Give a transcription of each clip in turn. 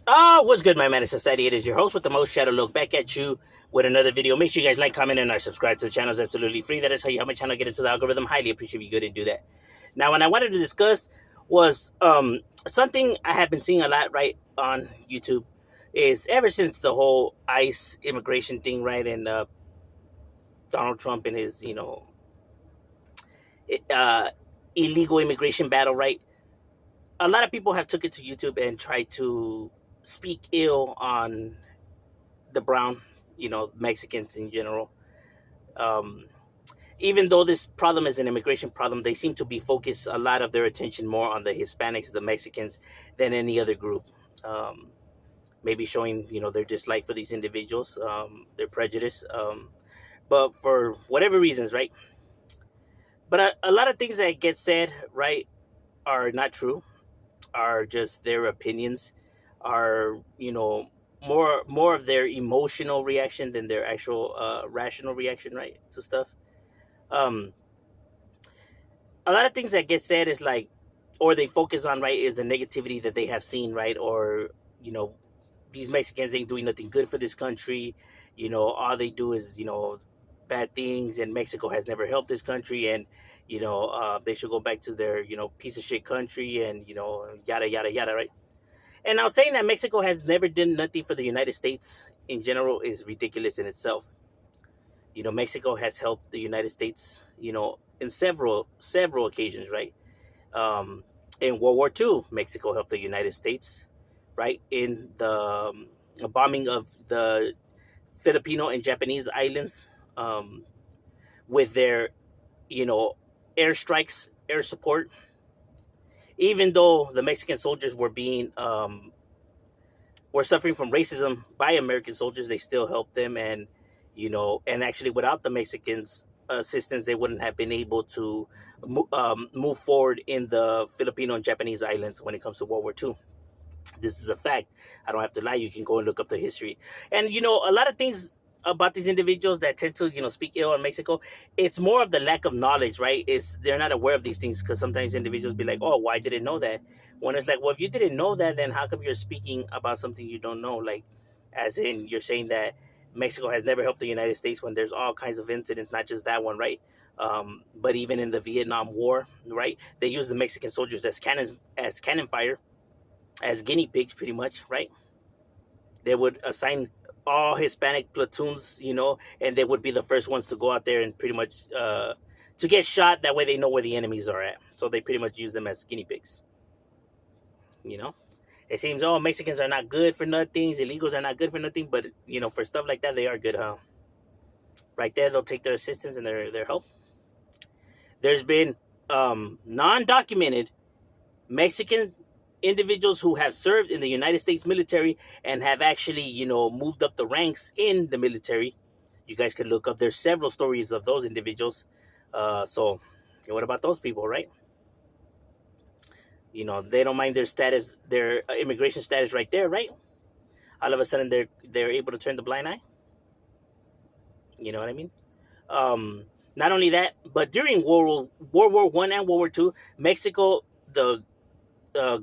What's good, my man of society? It is your host with the most shadow look back at you with another video. Make sure you guys like, comment, and subscribe to the channel. It's absolutely free. That is how you help my channel get into the algorithm. Highly appreciate if you go and do that. Now, what I wanted to discuss was something I have been seeing a lot right on YouTube is ever since the whole ICE immigration thing, right, and Donald Trump and his uh, illegal immigration battle, right. A lot of people have took it to YouTube and tried to speak ill on the brown, Mexicans in general. Um, Even though this problem is an immigration problem, they seem to be focused a lot of their attention more on the Hispanics, the Mexicans, than any other group. Um, Maybe showing their dislike for these individuals, their prejudice, but for whatever reasons, right? But a lot of things that get said, right, are not true. Are just their opinions. Are more of their emotional reaction than their actual rational reaction, right, to stuff. um a lot of things that get said is like, or they focus on, right, is the negativity that they have seen, right, or you know these Mexicans ain't doing nothing good for this country. All they do is bad things, and Mexico has never helped this country, and they should go back to their piece of shit country, and yada yada yada, right. And now saying that Mexico has never done nothing for the United States in general is ridiculous in itself. Mexico has helped the United States, in several occasions, right? In World War II, Mexico helped the United States, right? In the bombing of the Filipino and Japanese islands, with their, you know, airstrikes, air support. Even though the Mexican soldiers were suffering from racism by American soldiers, they still helped them, and and actually, without the Mexicans' assistance, they wouldn't have been able to move forward in the Filipino and Japanese islands when it comes to World War II. This is a fact. I don't have to lie. You can go and look up the history. And a lot of things about these individuals that tend to speak ill on Mexico, it's more of the lack of knowledge, right? It's they're not aware of these things, because sometimes individuals be like, oh, well, I didn't know that. When it's like, well, if you didn't know that, then how come you're speaking about something you don't know? Like, as in, you're saying that Mexico has never helped the United States when there's all kinds of incidents, not just that one, right? But even in the Vietnam War, right, they used the Mexican soldiers as cannon fire, as guinea pigs, pretty much, right? They would assign all Hispanic platoons, and they would be the first ones to go out there and pretty much to get shot. That way, they know where the enemies are at. So they pretty much use them as guinea pigs. You know, it seems Mexicans are not good for nothing, illegals are not good for nothing, but for stuff like that, they are good, huh? Right there, they'll take their assistance and their help. There's been non-documented Mexican individuals who have served in the United States military and have actually, moved up the ranks in the military. You guys could look up. There's several stories of those individuals. So, what about those people, right? They don't mind their status, their immigration status, right there, right? All of a sudden, they're able to turn the blind eye. You know what I mean? Not only that, but during World War I and World War II, Mexico, the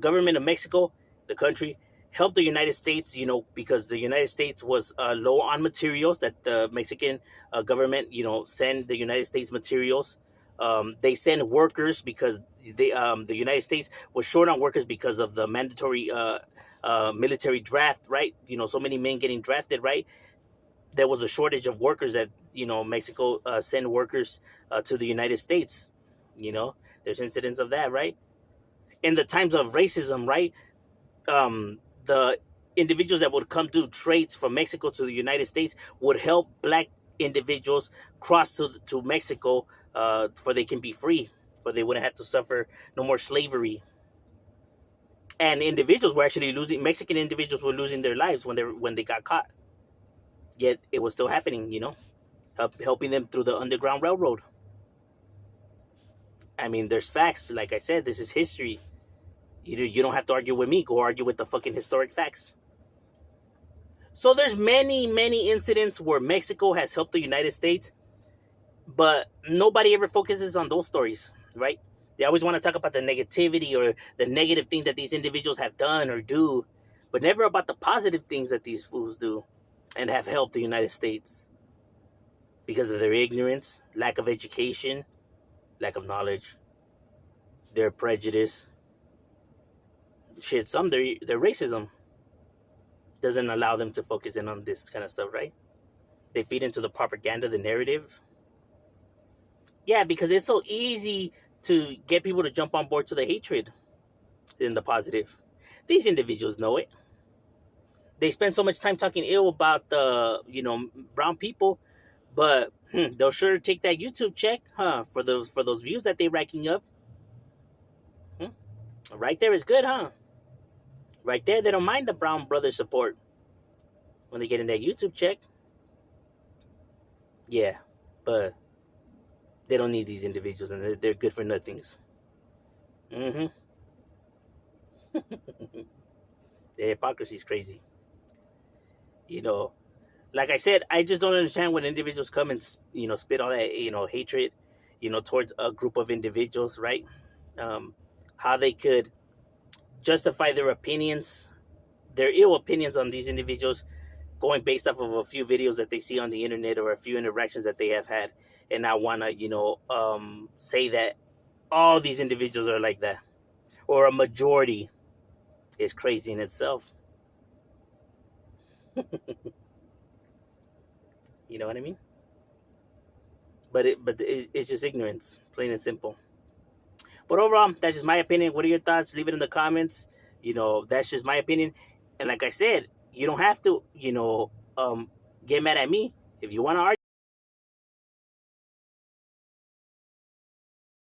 government of Mexico, the country, helped the United States, because the United States was low on materials that the Mexican government, send the United States materials. They send workers because the United States was short on workers because of the mandatory military draft, right? So many men getting drafted, right? There was a shortage of workers that, Mexico send workers to the United States. There's incidents of that, right? In the times of racism, right? The individuals that would come do trades from Mexico to the United States would help black individuals cross to Mexico, for they can be free, for they wouldn't have to suffer no more slavery. And individuals were actually losing. Mexican individuals were losing their lives when they got caught. Yet it was still happening, helping them through the Underground Railroad. I mean, there's facts. Like I said, this is history. You don't have to argue with me. Go argue with the fucking historic facts. So there's many incidents where Mexico has helped the United States, but nobody ever focuses on those stories, right? They always want to talk about the negativity or the negative thing that these individuals have done or do, but never about the positive things that these fools do and have helped the United States because of their ignorance, lack of education, lack of knowledge, their prejudice. Shit, some their racism doesn't allow them to focus in on this kind of stuff, right? They feed into the propaganda, the narrative. Yeah, because it's so easy to get people to jump on board to the hatred in the positive. These individuals know it. They spend so much time talking ill about the brown people, but they'll sure take that YouTube check, huh? For those views that they're racking up. Hmm? Right there is good, huh? Right there, they don't mind the brown brother support when they get in that YouTube check. Yeah, but they don't need these individuals, and they're good for nothings. Mm-hmm. The hypocrisy is crazy. You know, like I said, I just don't understand when individuals come and spit all that hatred, towards a group of individuals, right? Um, how they could justify their opinions, their ill opinions on these individuals, going based off of a few videos that they see on the internet or a few interactions that they have had, and I want to say that all these individuals are like that, or a majority, is crazy in itself. You know what I mean? It's just ignorance, plain and simple. But overall, that's just my opinion. What are your thoughts? Leave it in the comments. That's just my opinion. And like I said, you don't have to, get mad at me if you want to argue.